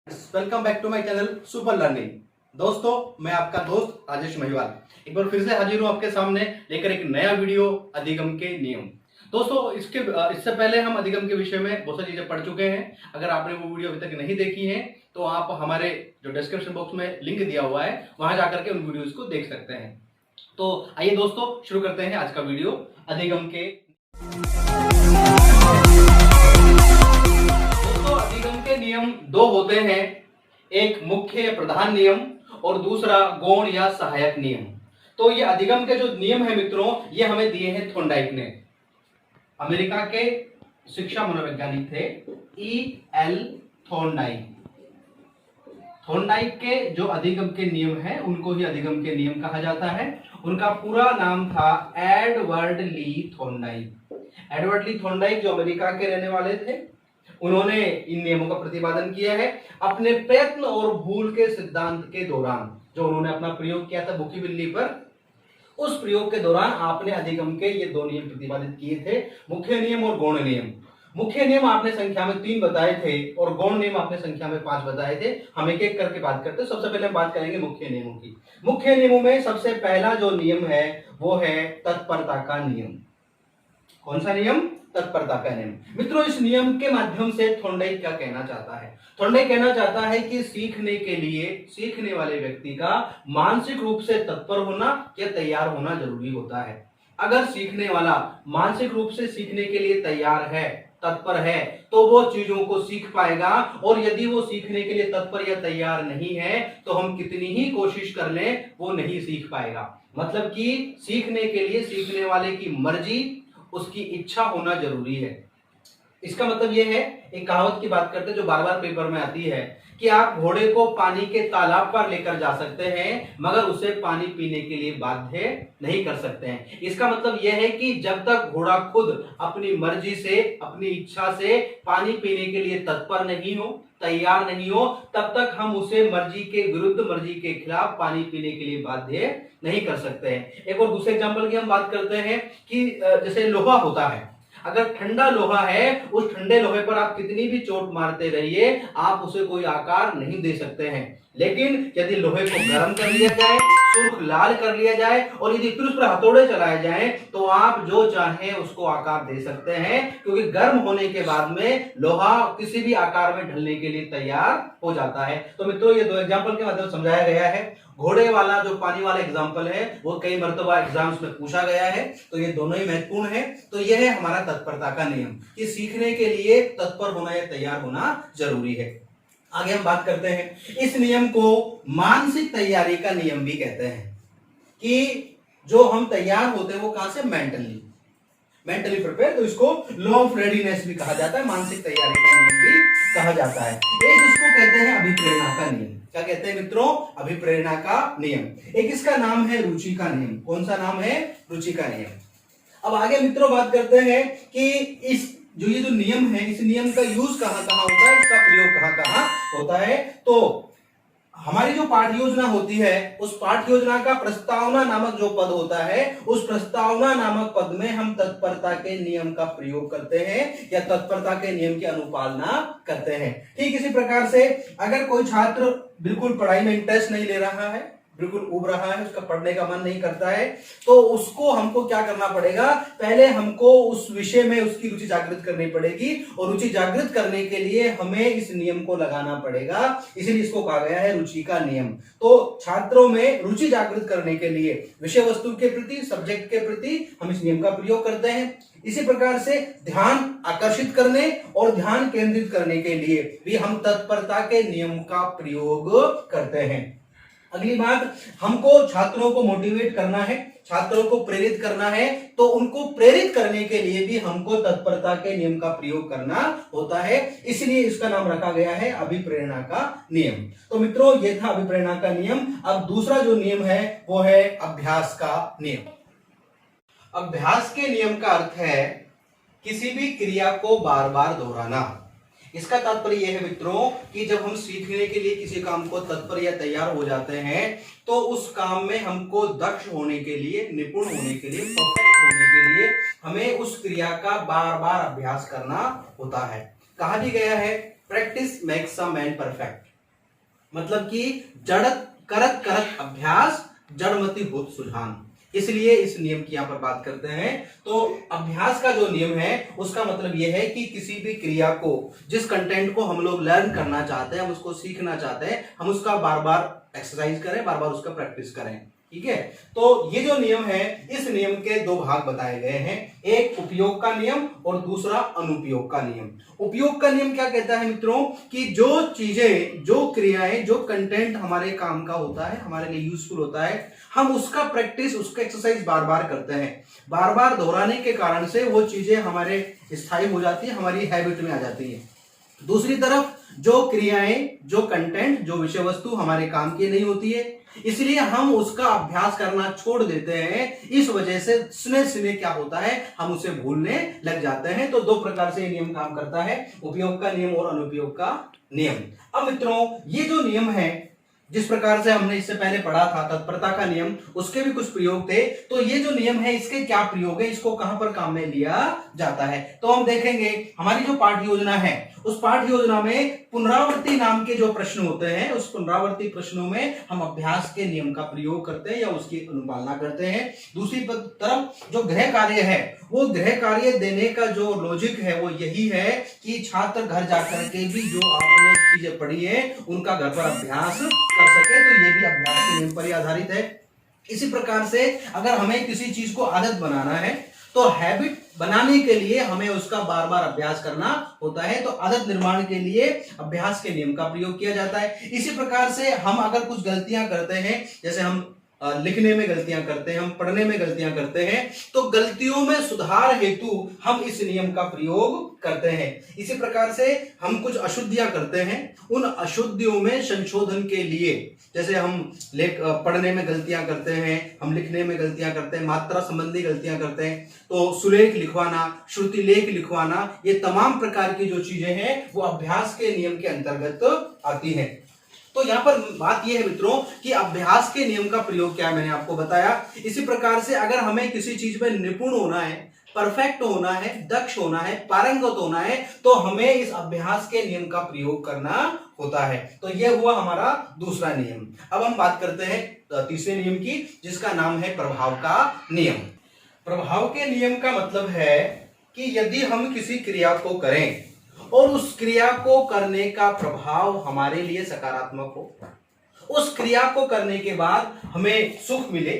Welcome back to my channel super learning. दोस्तों, मैं आपका दोस्त राजेश महिवाल एक बार फिर से हाजिर हूं आपके सामने लेकर एक नया वीडियो अधिगम के नियम। दोस्तों, इससे पहले हम अधिगम के विषय में बहुत सारी चीजें पढ़ चुके हैं। अगर आपने वो वीडियो अभी तक नहीं देखी है तो आप हमारे जो डिस्क्रिप्शन बॉक्स में लिंक दिया हुआ है वहां जाकर के उन वीडियोज को देख सकते हैं। तो आइए दोस्तों, शुरू करते हैं आज का वीडियो अधिगम के। अधिगम के नियम दो होते हैं, एक मुख्य प्रधान नियम और दूसरा गौण या सहायक नियम। तो ये अधिगम के जो नियम है मित्रों, ये हमें दिए हैं थॉर्नडाइक ने। अमेरिका के शिक्षा मनोवैज्ञानिक थे E.L. थॉर्नडाइक। थॉर्नडाइक के जो अधिगम के नियम है उनको ही अधिगम के नियम कहा जाता है। उनका पूरा नाम था एडवर्ड ली थॉर्नडाइक। एडवर्ड ली थॉर्नडाइक जो अमेरिका के रहने वाले थे, उन्होंने इन नियमों का प्रतिपादन किया है अपने प्रयत्न और भूल के सिद्धांत के दौरान। जो उन्होंने अपना प्रयोग किया था भूखी बिल्ली पर, उस प्रयोग के दौरान आपने अधिगम के ये दो नियम प्रतिपादित किए थे, मुख्य नियम और गौण नियम। मुख्य नियम आपने संख्या में 3 बताए थे और गौण नियम आपने संख्या में 5 बताए थे। हम एक एक करके बात करते हैं। सबसे पहले हम बात करेंगे मुख्य नियमों की। मुख्य नियमों में सबसे पहला जो नियम है वो है तत्परता का नियम। कौन सा नियम? तत्परता का नियम। मित्रों, इस नियम के माध्यम से थॉर्नडाइक क्या कहना चाहता है? थॉर्नडाइक कहना चाहता है कि सीखने के लिए सीखने वाले व्यक्ति का मानसिक रूप से तत्पर होना या तैयार होना जरूरी होता है। अगर सीखने वाला मानसिक रूप से सीखने के लिए तैयार है, तत्पर है, तो वो चीजों को सीख पाएगा। और यदि वो सीखने के लिए तत्पर या तैयार नहीं है तो हम कितनी ही कोशिश कर लें वो नहीं सीख पाएगा। मतलब कि सीखने के लिए सीखने वाले की मर्जी, उसकी इच्छा होना जरूरी है। इसका मतलब यह है, एक कहावत की बात करते हैं जो बार बार पेपर में आती है कि आप घोड़े को पानी के तालाब पर लेकर जा सकते हैं मगर उसे पानी पीने के लिए बाध्य नहीं कर सकते हैं। इसका मतलब यह है कि जब तक घोड़ा खुद अपनी मर्जी से, अपनी इच्छा से पानी पीने के लिए तत्पर नहीं हो, तैयार नहीं हो, तब तक हम उसे मर्जी के विरुद्ध, मर्जी के खिलाफ पानी पीने के लिए बाध्य नहीं कर सकते हैं। एक और दूसरे एग्जांपल की हम बात करते हैं कि जैसे लोहा होता है, अगर ठंडा लोहा है, उस ठंडे लोहे पर आप कितनी भी चोट मारते रहिए, आप उसे कोई आकार नहीं दे सकते हैं। लेकिन यदि लोहे को गर्म कर लिया जाए, सुर्ख लाल कर लिया जाए और यदि फिर उस पर हथौड़े चलाए जाएं तो आप जो चाहें उसको आकार दे सकते हैं, क्योंकि गर्म होने के बाद में लोहा किसी भी आकार में ढलने के लिए तैयार हो जाता है। तो मित्रों, ये दो एग्जांपल के माध्यम से समझाया गया है। घोड़े वाला जो पानी वाला एग्जांपल है वो कई मर्तबा एग्जाम्स में पूछा गया है, तो ये दोनों ही महत्वपूर्ण है। तो यह है हमारा तत्परता का नियम कि सीखने के लिए तत्पर होना या तैयार होना जरूरी है। आगे हम बात करते हैं, इस नियम को मानसिक तैयारी का नियम भी कहते हैं कि जो हम तैयार होते हैं वो कहां से? Mentally prepare. तो इसको लॉ ऑफ रेडीनेस भी कहा जाता है, मानसिक तैयारी का नियम भी कहा जाता है। एक इसको कहते हैं अभिप्रेरणा का नियम। क्या कहते हैं मित्रों? अभिप्रेरणा का नियम। एक इसका नाम है रुचि का नियम। कौन सा नाम है? रुचि का नियम। अब आगे मित्रों बात करते हैं कि ये जो नियम है, इस नियम का यूज कहां कहां होता है, इसका प्रयोग कहां कहां होता है। तो हमारी जो पाठ योजना होती है, उस पाठ योजना का प्रस्तावना नामक जो पद होता है, उस प्रस्तावना नामक पद में हम तत्परता के नियम का प्रयोग करते हैं या तत्परता के नियम की अनुपालना करते हैं। ठीक इसी प्रकार से अगर कोई छात्र बिल्कुल पढ़ाई में इंटरेस्ट नहीं ले रहा है, बिल्कुल उब रहा है, उसका पढ़ने का मन नहीं करता है, तो उसको हमको क्या करना पड़ेगा? पहले हमको उस विषय में उसकी रुचि जागृत करनी पड़ेगी और रुचि जागृत करने के लिए हमें इस नियम को लगाना पड़ेगा। इसीलिए इसको कहा गया है रुचि का नियम। तो छात्रों में रुचि जागृत करने के लिए विषय वस्तु के प्रति, सब्जेक्ट के प्रति हम इस नियम का प्रयोग करते हैं। इसी प्रकार से ध्यान आकर्षित करने और ध्यान केंद्रित करने के लिए भी हम तत्परता के नियम का प्रयोग करते हैं। अगली बात, हमको छात्रों को मोटिवेट करना है, छात्रों को प्रेरित करना है, तो उनको प्रेरित करने के लिए भी हमको तत्परता के नियम का प्रयोग करना होता है। इसलिए इसका नाम रखा गया है अभिप्रेरणा का नियम। तो मित्रों, ये था अभिप्रेरणा का नियम। अब दूसरा जो नियम है वो है अभ्यास का नियम। अभ्यास के नियम का अर्थ है किसी भी क्रिया को बार बार दोहराना। इसका तात्पर्य यह है मित्रों कि जब हम सीखने के लिए किसी काम को तत्पर या तैयार हो जाते हैं तो उस काम में हमको दक्ष होने के लिए, निपुण होने के लिए, परफेक्ट होने के लिए हमें उस क्रिया का बार बार अभ्यास करना होता है। कहा भी गया है, practice makes a man perfect. मतलब कि जड़ करत करत अभ्यास जड़मति होत सुजान, इसलिए इस नियम की यहां पर बात करते हैं। तो अभ्यास का जो नियम है उसका मतलब यह है कि किसी भी क्रिया को, जिस कंटेंट को हम लोग लर्न करना चाहते हैं, हम उसको सीखना चाहते हैं, हम उसका बार बार एक्सरसाइज करें, बार बार उसका प्रैक्टिस करें। ठीक है, तो ये जो नियम है, इस नियम के दो भाग बताए गए हैं, एक उपयोग का नियम और दूसरा अनुपयोग का नियम। उपयोग का नियम क्या कहता है मित्रों, कि जो चीजें, जो क्रियाएं, जो कंटेंट हमारे काम का होता है, हमारे लिए यूजफुल होता है, हम उसका प्रैक्टिस, उसका एक्सरसाइज बार बार करते हैं। बार बार दोहराने के कारण से वो चीजें हमारे स्थायी हो जाती है, हमारी हैबिट में आ जाती है। दूसरी तरफ जो क्रियाएं, जो कंटेंट, जो विषय वस्तु हमारे काम की नहीं होती है, इसलिए हम उसका अभ्यास करना छोड़ देते हैं। इस वजह से सुने सुने क्या होता है, हम उसे भूलने लग जाते हैं। तो दो प्रकार से ये नियम काम करता है, उपयोग का नियम और अनुपयोग का नियम। अब मित्रों, ये जो नियम है, जिस प्रकार से हमने इससे पहले पढ़ा था तत्परता का नियम, उसके भी कुछ प्रयोग थे। तो ये जो नियम है, इसके क्या प्रयोग है, इसको कहां पर काम में लिया जाता है, तो हम देखेंगे। हमारी जो पाठ योजना है, उस पाठ योजना में पुनरावृत्ति नाम के जो प्रश्न होते हैं, उस पुनरावृत्ति प्रश्नों में हम अभ्यास के नियम का प्रयोग करते हैं या उसकी अनुपालना करते हैं। दूसरी तरफ जो गृह कार्य है, वो गृह कार्य देने का जो लॉजिक है वो यही है कि छात्र घर जाकर के भी जो आपने चीजें पढ़ी है उनका घर पर अभ्यास कर सके। तो ये भी अभ्यास के नियम पर ही आधारित है। इसी प्रकार से अगर हमें किसी चीज को आदत बनाना है, तो हैबिट बनाने के लिए हमें उसका बार बार अभ्यास करना होता है। तो आदत निर्माण के लिए अभ्यास के नियम का प्रयोग किया जाता है। इसी प्रकार से हम अगर कुछ गलतियां करते हैं, जैसे हम लिखने में गलतियां करते हैं, हम पढ़ने में गलतियां करते हैं, तो गलतियों में सुधार हेतु हम इस नियम का प्रयोग करते हैं। इसी प्रकार से हम कुछ अशुद्धियां करते हैं, उन अशुद्धियों में संशोधन के लिए, जैसे हम पढ़ने में गलतियां करते हैं, हम लिखने में गलतियां करते हैं, मात्रा संबंधी गलतियां करते हैं, तो सुलेख लिखवाना, श्रुति लेख लिखवाना, ये तमाम प्रकार की जो चीजें हैं वो अभ्यास के नियम के अंतर्गत आती हैं। तो यहां पर बात यह है मित्रों कि अभ्यास के नियम का प्रयोग क्या है, मैंने आपको बताया। इसी प्रकार से अगर हमें किसी चीज में निपुण होना है, परफेक्ट होना है, दक्ष होना है, पारंगत होना है, तो हमें इस अभ्यास के नियम का प्रयोग करना होता है। तो यह हुआ हमारा दूसरा नियम। अब हम बात करते हैं तीसरे नियम की, जिसका नाम है प्रभाव का नियम। प्रभाव के नियम का मतलब है कि यदि हम किसी क्रिया को करें और उस क्रिया को करने का प्रभाव हमारे लिए सकारात्मक हो, उस क्रिया को करने के बाद हमें सुख मिले,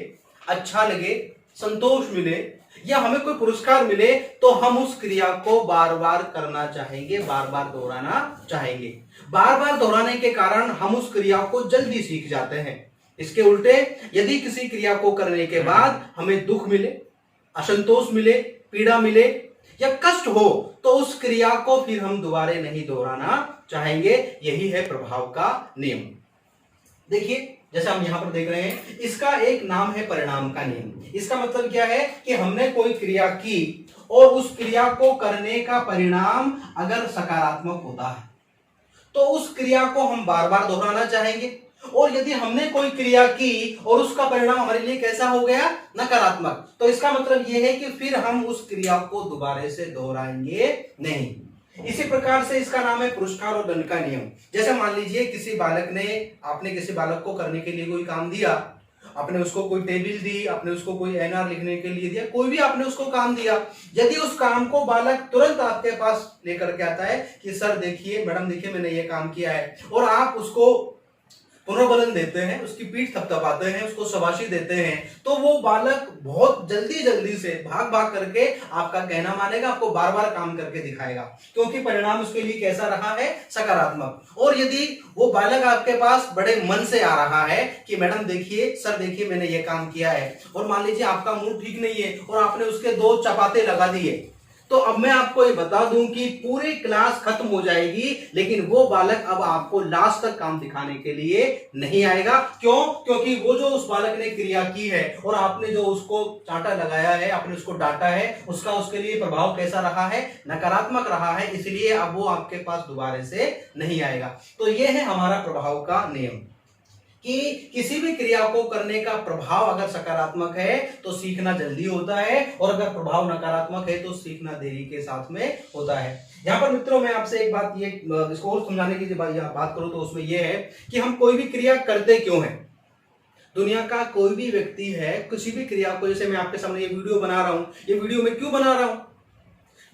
अच्छा लगे, संतोष मिले, या हमें कोई पुरस्कार मिले, तो हम उस क्रिया को बार बार करना चाहेंगे, बार बार दोहराना चाहेंगे। बार बार दोहराने के कारण हम उस क्रिया को जल्दी सीख जाते हैं। इसके उल्टे यदि किसी क्रिया को करने के बाद हमें दुख मिले, असंतोष मिले, पीड़ा मिले या कष्ट हो, तो उस क्रिया को फिर हम दोबारा नहीं दोहराना चाहेंगे। यही है प्रभाव का नियम। देखिए, जैसा हम यहां पर देख रहे हैं, इसका एक नाम है परिणाम का नियम। इसका मतलब क्या है कि हमने कोई क्रिया की और उस क्रिया को करने का परिणाम अगर सकारात्मक होता है, तो उस क्रिया को हम बार बार दोहराना चाहेंगे। और यदि हमने कोई क्रिया की और उसका परिणाम हमारे लिए कैसा हो गया, नकारात्मक, तो इसका मतलब यह है कि फिर हम उस क्रिया को दोबारा से दोहराएंगे नहीं। इसी प्रकार से इसका नाम है पुरस्कार और दंड का नियम। जैसे मान लीजिए किसी बालक ने, आपने किसी बालक को करने के लिए कोई काम दिया, आपने उसको कोई टेबल दी, आपने उसको कोई एनआर लिखने के लिए दिया, कोई भी आपने उसको काम दिया। यदि उस काम को बालक तुरंत आपके पास लेकर के आता है कि सर देखिए, मैडम देखिए, मैंने ये काम किया है, और आप उसको पुनर्बलन देते हैं, उसकी पीठ थपथपाते हैं, उसको शाबाशी देते हैं, तो वो बालक बहुत जल्दी से भाग भाग करके आपका कहना मानेगा, आपको बार बार काम करके दिखाएगा, क्योंकि परिणाम उसके लिए कैसा रहा है, सकारात्मक। और यदि वो बालक आपके पास बड़े मन से आ रहा है कि मैडम देखिए, सर देखिए, मैंने ये काम किया है, और मान लीजिए आपका मूड ठीक नहीं है और आपने उसके 2 चपाते लगा दिए, तो अब मैं आपको ये बता दूं कि पूरी क्लास खत्म हो जाएगी, लेकिन वो बालक अब आपको लास्ट तक काम दिखाने के लिए नहीं आएगा। क्यों? क्योंकि वो जो उस बालक ने क्रिया की है और आपने जो उसको चांटा लगाया है, आपने उसको डांटा है, उसका उसके लिए प्रभाव कैसा रहा है, नकारात्मक रहा है, इसलिए अब वो आपके पास दोबारा से नहीं आएगा। तो ये है हमारा प्रभाव का नियम, कि किसी भी क्रिया को करने का प्रभाव अगर सकारात्मक है तो सीखना जल्दी होता है, और अगर प्रभाव नकारात्मक है तो सीखना देरी के साथ में होता है। यहाँ पर मित्रों मैं आपसे एक बात ये इसको और समझाने की बात करूं तो उसमें ये है कि हम कोई भी क्रिया करते क्यों हैं। दुनिया का कोई भी व्यक्ति है किसी भी क्रिया को, जैसे मैं आपके सामने ये वीडियो बना रहा हूं, ये वीडियो मैं क्यों बना रहा हूं,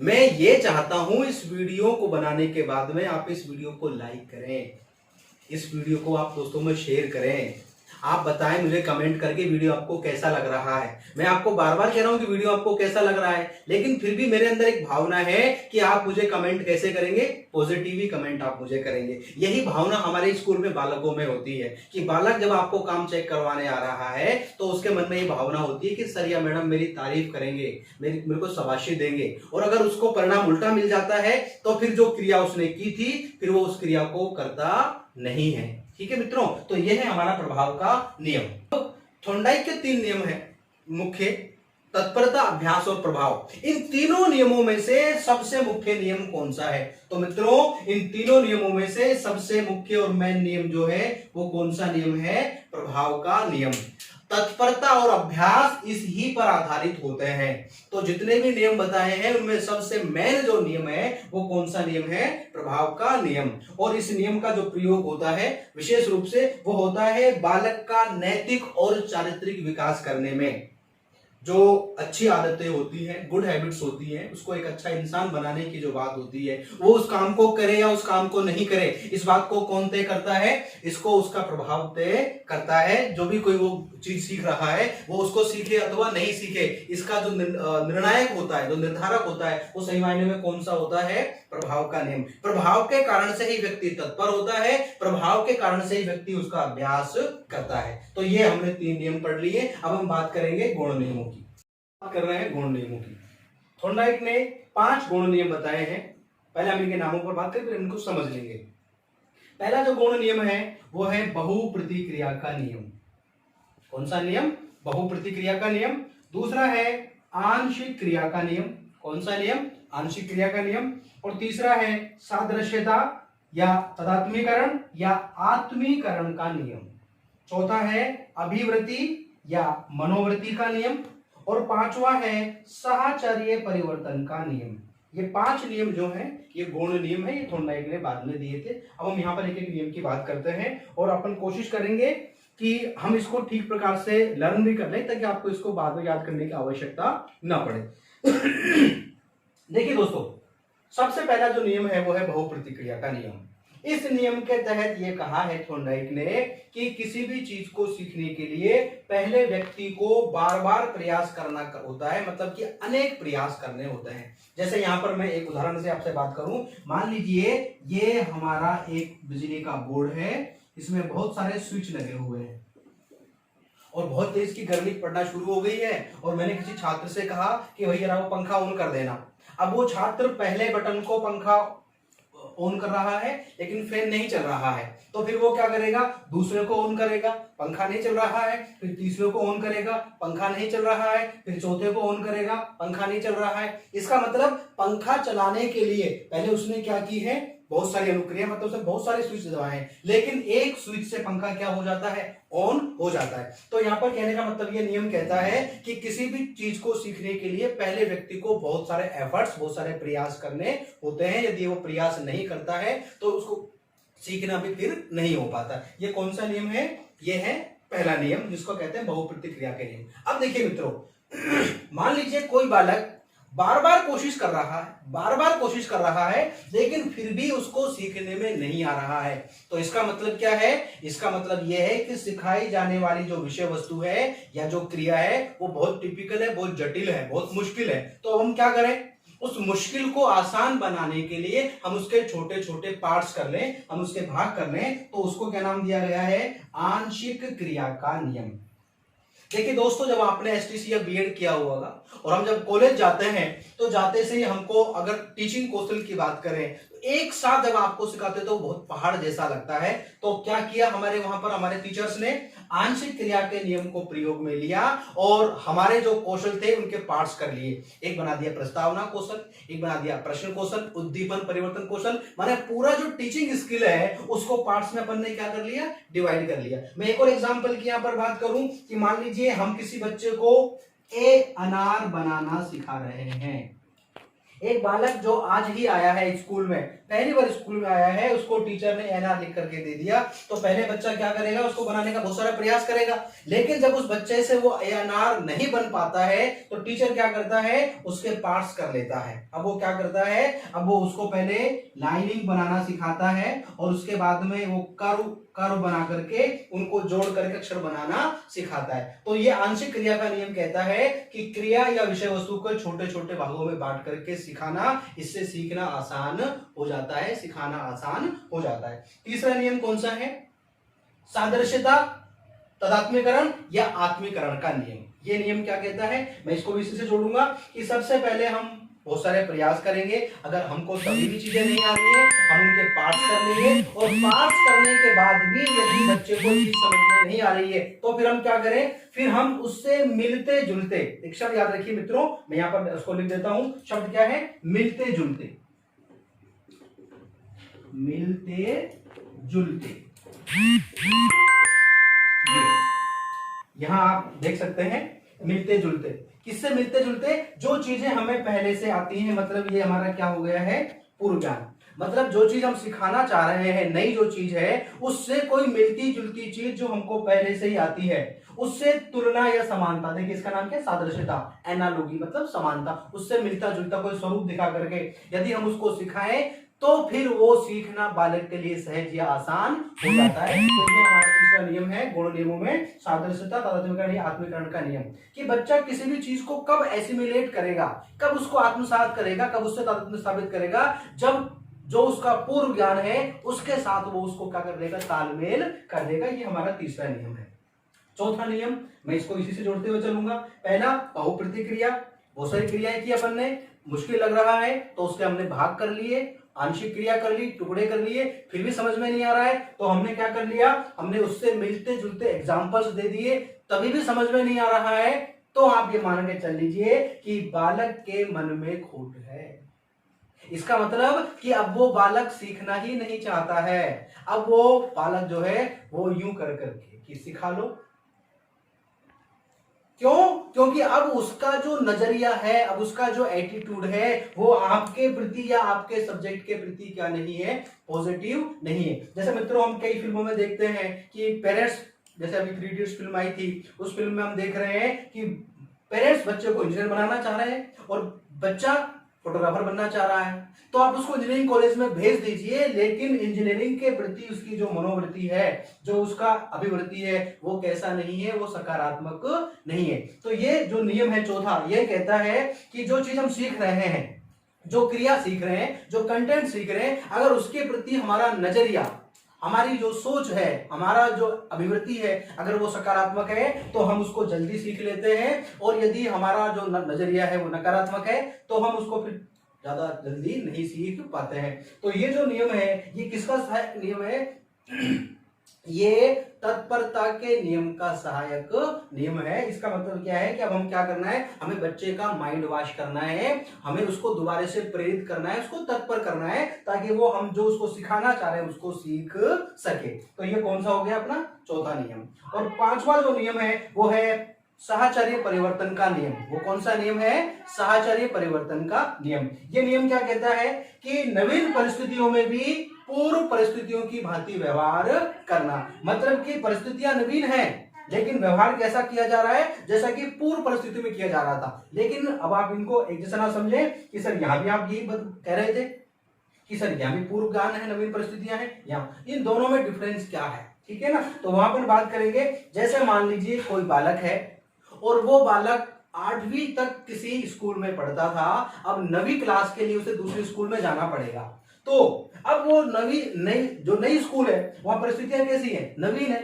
मैं ये चाहता हूं इस वीडियो को बनाने के बाद में आप इस वीडियो को लाइक करें, इस वीडियो को आप दोस्तों में शेयर करें, आप बताएं मुझे कमेंट करके वीडियो आपको कैसा लग रहा है। मैं आपको बार बार कह रहा हूं कि वीडियो आपको कैसा लग रहा है, लेकिन फिर भी मेरे अंदर एक भावना है कि आप मुझे कमेंट कैसे करेंगे, पॉजिटिव ही कमेंट आप मुझे करेंगे। यही भावना हमारे स्कूल में बालकों में होती है कि बालक जब आपको काम चेक करवाने आ रहा है तो उसके मन में ये भावना होती है कि सर या मैडम मेरी तारीफ करेंगे, मेरे को शाबाशी देंगे, और अगर उसको परिणाम उल्टा मिल जाता है तो फिर जो क्रिया उसने की थी फिर वो उस क्रिया को करता नहीं है। ठीक है मित्रों, तो यह है हमारा प्रभाव का नियम। तो थॉर्नडाइक के 3 नियम हैं मुख्य, तत्परता, अभ्यास और प्रभाव। इन तीनों नियमों में से सबसे मुख्य नियम कौन सा है? तो मित्रों इन तीनों नियमों में से सबसे मुख्य और मेन नियम जो है वो कौन सा नियम है? प्रभाव का नियम। तत्परता और अभ्यास इस ही पर आधारित होते हैं। तो जितने भी नियम बताए हैं उनमें सबसे मेन जो नियम है वो कौन सा नियम है? प्रभाव का नियम। और इस नियम का जो प्रयोग होता है विशेष रूप से वो होता है बालक का नैतिक और चारित्रिक विकास करने में। जो अच्छी आदतें होती हैं, गुड हैबिट्स होती हैं, उसको एक अच्छा इंसान बनाने की जो बात होती है, वो उस काम को करे या उस काम को नहीं करे, इस बात को कौन तय करता है? इसको उसका प्रभाव तय करता है। जो भी कोई वो चीज सीख रहा है वो उसको सीखे अथवा नहीं सीखे, इसका जो निर्णायक होता है, जो निर्धारक होता है, वो सही मायने में कौन सा होता है? प्रभाव का नियम। प्रभाव के कारण से ही व्यक्ति तत्पर होता है, प्रभाव के कारण से ही व्यक्ति उसका अभ्यास करता है। तो ये हमने 3 नियम पढ़ लिए। अब हम बात करेंगे गुण नियमों की। बात कर रहे हैं गुण नियमों की। थॉर्नडाइक ने 5 गुण नियम बताए हैं। पहले हम इनके नामों पर बात करें फिर इनको समझ लेंगे। पहला जो गुण नियम है वो है बहुप्रतिक्रिया का नियम। कौन सा नियम? बहुप्रतिक्रिया का नियम। दूसरा है आंशिक क्रिया का नियम। कौन सा नियम? आंशिक क्रिया का नियम। और तीसरा है सादृश्यता या तदात्मीकरण या आत्मीकरण का नियम। चौथा है अभिवृत्ति या मनोवृत्ति का नियम। और 5वां है साहचर्य परिवर्तन का नियम। ये 5 नियम जो हैं ये गुण नियम है, ये थॉर्नडाइक ने बाद में दिए थे। अब हम यहाँ पर एक एक नियम की बात करते हैं और अपन कोशिश करेंगे कि हम इसको ठीक प्रकार से लर्न भी कर लें ताकि आपको इसको बाद में याद करने की आवश्यकता ना पड़े। देखिए दोस्तों, सबसे पहला जो नियम है वो है बहुप्रतिक्रिया का नियम। इस नियम के तहत ये कहा है थॉर्नडाइक ने कि किसी भी चीज को सीखने के लिए पहले व्यक्ति को बार बार प्रयास करना होता है, मतलब कि अनेक प्रयास करने होते हैं। जैसे यहाँ पर मैं एक उदाहरण से आपसे बात करूं, मान लीजिए ये हमारा एक बिजली का बोर्ड है, इसमें बहुत सारे स्विच लगे हुए हैं और बहुत तेज की गर्मी पड़ना शुरू हो गई है और मैंने किसी छात्र से कहा कि भैया वो पंखा ऑन कर देना। अब वो छात्र पहले बटन को पंखा ऑन कर रहा है लेकिन फैन नहीं चल रहा है, तो फिर वो क्या करेगा? दूसरे को ऑन करेगा, पंखा नहीं चल रहा है, फिर तीसरे को ऑन करेगा, पंखा नहीं चल रहा है, फिर चौथे को ऑन करेगा, पंखा नहीं चल रहा है। इसका मतलब पंखा चलाने के लिए पहले उसने क्या की है? बहुत सारी अनुक्रिया, मतलब उसने बहुत सारे स्विच दबाए हैं, लेकिन एक स्विच से पंखा क्या हो जाता है? ऑन हो जाता है। तो यहाँ पर कहने का मतलब ये नियम कहता है कि किसी भी चीज को सीखने के लिए पहले व्यक्ति को बहुत सारे एफर्ट्स, बहुत सारे प्रयास करने होते हैं। यदि वो प्रयास नहीं करता है तो उसको सीखना भी फिर नहीं हो पाता। ये कौन सा नियम है? ये है पहला नियम जिसको कहते हैं बहुप्रतिक्रिया के नियम। अब देखिए मित्रों, मान लीजिए कोई बालक बार बार कोशिश कर रहा है लेकिन फिर भी उसको सीखने में नहीं आ रहा है, तो इसका मतलब क्या है? इसका मतलब यह है कि सिखाई जाने वाली जो विषय वस्तु है या जो क्रिया है वो बहुत टिपिकल है, बहुत जटिल है, बहुत मुश्किल है। तो हम क्या करें? उस मुश्किल को आसान बनाने के लिए हम उसके छोटे छोटे पार्ट्स कर लें, हम उसके भाग कर लें। तो उसको क्या नाम दिया गया है? आंशिक क्रिया का नियम। देखिए दोस्तों, जब आपने एसटीसी या बीएड किया होगा और हम जब कॉलेज जाते हैं तो जाते से ही हमको अगर टीचिंग कौशल की बात करें तो एक साथ जब आपको सिखाते तो बहुत पहाड़ जैसा लगता है। तो क्या किया हमारे वहां पर हमारे टीचर्स ने? आंशिक क्रिया के नियम को प्रयोग में लिया और हमारे जो कौशल थे उनके पार्ट्स कर लिए। एक बना दिया प्रस्तावना कौशल, एक बना दिया प्रश्न कौशल, उद्दीपन परिवर्तन कौशल, माने पूरा जो टीचिंग स्किल है उसको पार्ट्स में अपन ने क्या कर लिया? डिवाइड कर लिया। मैं एक और एग्जांपल की यहां पर बात करूं कि मान लीजिए हम किसी बच्चे को ए अनार बनाना सिखा रहे हैं। एक बालक जो आज ही आया है स्कूल में, पहली बार स्कूल में आया है, उसको टीचर ने एनआर लिख करके दे दिया, तो पहले बच्चा क्या करेगा, उसको बनाने का बहुत सारा प्रयास करेगा। लेकिन जब उस बच्चे से वो एनआर नहीं बन पाता है तो टीचर क्या करता है, उसके पार्ट्स कर लेता है। अब वो क्या करता है, अब वो उसको पहले लाइनिंग बनाना सिखाता है और उसके बाद में वो कर्व बना करके उनको जोड़ करके अक्षर बनाना सिखाता है। तो ये आंशिक क्रिया का नियम कहता है कि क्रिया या विषय वस्तु को छोटे छोटे भागों में बांट करके सिखाना, इससे सीखना आसान हो जाता है, सिखाना आसान हो जाता है। तीसरा नियम कौन सा है, सादृश्यता, तदात्मीकरण या आत्मीकरण का नियम। ये नियम क्या कहता है, मैं इसको भी इसी से जोड़ूंगा कि सबसे पहले हम बहुत सारे प्रयास करेंगे, अगर हमको सभी भी चीजें नहीं आ रही है हम उनके पार्ट्स कर लेंगे, और पार्ट्स करने के बाद भी यदि बच्चे को चीज समझ में नहीं आ रही है तो फिर हम क्या करें, फिर हम उससे मिलते जुलते, एक शब्द याद रखिए मित्रों, मैं यहाँ पर उसको लिख देता हूं, शब्द क्या है, मिलते जुलते, मिलते जुलते। यहां आप देख सकते हैं मिलते जुलते, किससे मिलते जुलते, जो चीजें हमें पहले से आती हैं, मतलब ये हमारा क्या हो गया है, पूर्व ज्ञान। मतलब जो चीज हम सिखाना चाह रहे हैं, नई जो चीज है, उससे कोई मिलती जुलती चीज जो हमको पहले से ही आती है, उससे तुलना या समानता, देखिए इसका नाम क्या है, सादृश्यता, एनालॉजी मतलब समानता, उससे मिलता जुलता कोई स्वरूप दिखा करके यदि हम उसको सिखाएं तो फिर वो सीखना बालक के लिए सहज या आसान हो जाता है। तो ये हमारा तीसरा नियम है गुण नियमों में, सादृश्यता, तादात्म्यकरण या आत्मीकरण का नियम, कि बच्चा किसी भी चीज को कब एसिमिलेट करेगा, कब उसको आत्मसात करेगा, कब उससे तादात्म्य स्थापित करेगा, जब जो उसका पूर्व ज्ञान है उसके साथ वो उसको क्या कर देगा, तालमेल कर देगा। ये हमारा तीसरा नियम है। चौथा नियम, मैं इसको इसी से जोड़ते हुए चलूंगा। पहला, बहुप्रतिक्रिया, बहुत सारी क्रियाएं की अपन ने, मुश्किल लग रहा है तो उसके हमने भाग कर लिए, आंशिक क्रिया कर ली, टुकड़े कर लिए, फिर भी समझ में नहीं आ रहा है तो हमने क्या कर लिया, हमने उससे मिलते जुलते एग्जाम्पल्स दे दिए, तभी भी समझ में नहीं आ रहा है तो आप ये मान के चल लीजिए कि बालक के मन में खोट है। इसका मतलब कि अब वो बालक सीखना ही नहीं चाहता है, अब वो बालक जो है वो यूं कर करके कि सिखा लो। क्यों? क्योंकि अब उसका जो नजरिया है, अब उसका जो एटीट्यूड है वो आपके प्रति या आपके सब्जेक्ट के प्रति क्या नहीं है, पॉजिटिव नहीं है। जैसे मित्रों हम कई फिल्मों में देखते हैं कि पेरेंट्स, जैसे अभी 3 इडियट्स फिल्म आई थी, उस फिल्म में हम देख रहे हैं कि पेरेंट्स बच्चे को इंजीनियर बनाना चाह रहे हैं और बच्चा फोटोग्राफर बनना चाह रहा है, तो आप उसको इंजीनियरिंग कॉलेज में भेज दीजिए, लेकिन इंजीनियरिंग के प्रति उसकी जो मनोवृत्ति है, जो उसका अभिवृत्ति है, वो कैसा नहीं है, वो सकारात्मक नहीं है। तो ये जो नियम है चौथा, ये कहता है कि जो चीज हम सीख रहे हैं, जो क्रिया सीख रहे हैं, जो कंटेंट सीख रहे हैं, अगर उसके प्रति हमारा नजरिया, हमारी जो सोच है, हमारा जो अभिवृत्ति है, अगर वो सकारात्मक है तो हम उसको जल्दी सीख लेते हैं, और यदि हमारा जो नजरिया है वो नकारात्मक है तो हम उसको फिर ज्यादा जल्दी नहीं सीख पाते हैं। तो ये जो नियम है, ये किसका नियम है, ये तत्परता के नियम का सहायक नियम है। इसका मतलब क्या है कि अब हम क्या करना है, हमें बच्चे का माइंड वॉश करना है, हमें उसको दोबारा से प्रेरित करना है, उसको तत्पर करना है, ताकि वो हम जो उसको सिखाना चाह रहे हैं उसको सीख सके। तो ये कौन सा हो गया अपना चौथा नियम। और पांचवा जो नियम है वो है साहचर्य परिवर्तन का नियम। वो कौन सा नियम है, साहचर्य परिवर्तन का नियम। ये नियम क्या कहता है कि नवीन परिस्थितियों में भी पूर्व परिस्थितियों की भांति व्यवहार करना। मतलब कि परिस्थितियां नवीन हैं लेकिन व्यवहार कैसा किया जा रहा है, जैसा कि पूर्व परिस्थिति में किया जा रहा था। लेकिन अब आप इनको एक जैसा ना समझे कि सर यहां भी आप यही कह रहे थे कि सर यहां भी पूर्व ज्ञान है, नवीन परिस्थितियां हैं, यहाँ इन दोनों में डिफरेंस क्या है, ठीक है ना। तो वहां पर बात करेंगे, जैसे मान लीजिए कोई बालक है और वो बालक 8वीं तक किसी स्कूल में पढ़ता था, अब 9वीं क्लास के लिए उसे दूसरे स्कूल में जाना पड़ेगा। तो अब वो नई स्कूल है, वहां परिस्थितियां कैसी है, नवीन है।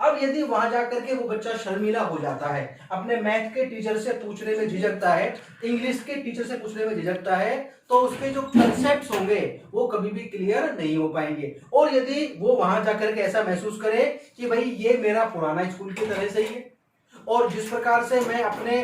अब यदि वहां जाकर के वो बच्चा शर्मीला हो जाता है, अपने मैथ के टीचर से पूछने में झिझकता है, इंग्लिश के टीचर से पूछने में झिझकता है, तो उसके जो कंसेप्ट्स होंगे वो कभी भी क्लियर नहीं हो पाएंगे। और यदि वो वहां जाकर के ऐसा महसूस करे कि भाई ये मेरा पुराना स्कूल की तरह से ही है और जिस प्रकार से मैं अपने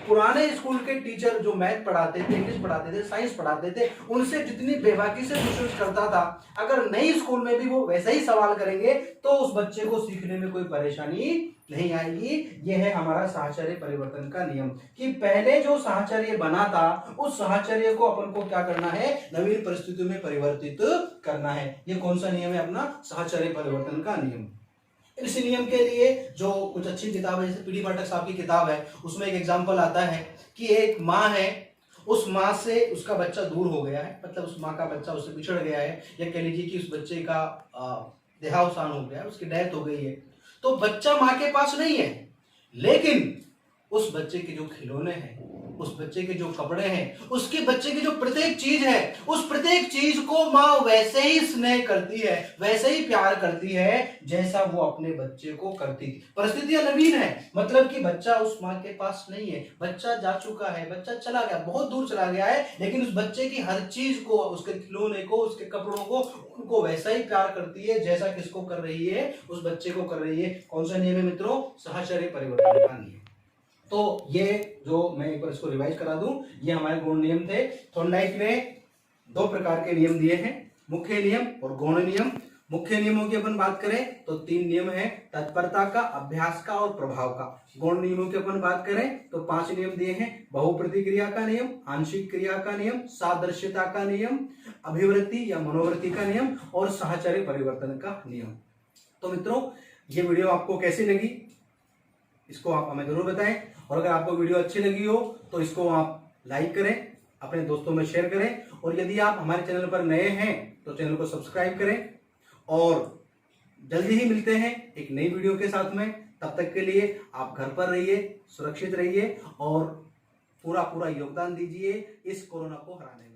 पुराने स्कूल के टीचर जो मैथ पढ़ाते थे, इंग्लिश पढ़ाते थे, साइंस पढ़ाते थे, उनसे जितनी बेबाकी से क्वेश्चन करता था, अगर नई स्कूल में भी वो वैसा ही सवाल करेंगे तो उस बच्चे को सीखने में कोई परेशानी नहीं आएगी। यह है हमारा साहचर्य परिवर्तन का नियम कि पहले जो साहचर्य बना था उस साहचर्य को अपन को क्या करना है, नवीन परिस्थितियों में परिवर्तित करना है। ये कौन सा नियम है? अपना साहचर्य परिवर्तन का नियम। इस नियम के लिए जो कुछ अच्छी किताब है, जैसे पीडी पाठक साहब की किताब है, उसमें एक एग्जांपल आता है कि एक माँ है, उस माँ से उसका बच्चा दूर हो गया है, मतलब उस माँ का बच्चा उससे बिछड़ गया है, या कह लीजिए कि उस बच्चे का देहावसान हो गया है, उसकी डेथ हो गई है। तो बच्चा माँ के पास नहीं है, लेकिन उस बच्चे के जो खिलौने हैं, उस बच्चे के जो कपड़े हैं, उसके बच्चे की जो प्रत्येक चीज है, उस प्रत्येक चीज को माँ वैसे ही स्नेह करती है, वैसे ही प्यार करती है जैसा वो अपने बच्चे को करती थी। परिस्थितियां नवीन है, मतलब कि बच्चा उस माँ के पास नहीं है, बच्चा जा चुका है, बच्चा चला गया, बहुत दूर चला गया है, लेकिन उस बच्चे की हर चीज को, उसके खिलौने को, उसके कपड़ों को, उनको वैसा ही प्यार करती है जैसा किसको कर रही है, उस बच्चे को कर रही है। कौन सा नियम है मित्रों? साहचर्य परिवर्तन का नियम। तो ये जो मैं एक बार इसको रिवाइज करा दूं, ये हमारे गौण नियम थे। थॉर्नडाइक ने 2 प्रकार के नियम दिए हैं, मुख्य नियम और गौण नियम। मुख्य नियमों की अपन बात करें तो 3 नियम है, तत्परता का, अभ्यास का और प्रभाव का। गौण नियमों की अपन बात करें तो 5 नियम दिए हैं, बहुप्रतिक्रिया का नियम, आंशिक क्रिया का नियम, सादृश्यता का नियम, अभिवृत्ति या मनोवृत्ति का नियम और साहचर्य परिवर्तन का नियम। तो मित्रों, ये वीडियो आपको कैसी लगी इसको आप हमें जरूर बताएं, और अगर आपको वीडियो अच्छी लगी हो तो इसको आप लाइक करें, अपने दोस्तों में शेयर करें, और यदि आप हमारे चैनल पर नए हैं तो चैनल को सब्सक्राइब करें। और जल्दी ही मिलते हैं एक नई वीडियो के साथ में। तब तक के लिए आप घर पर रहिए, सुरक्षित रहिए और पूरा योगदान दीजिए इस कोरोना को हराने में।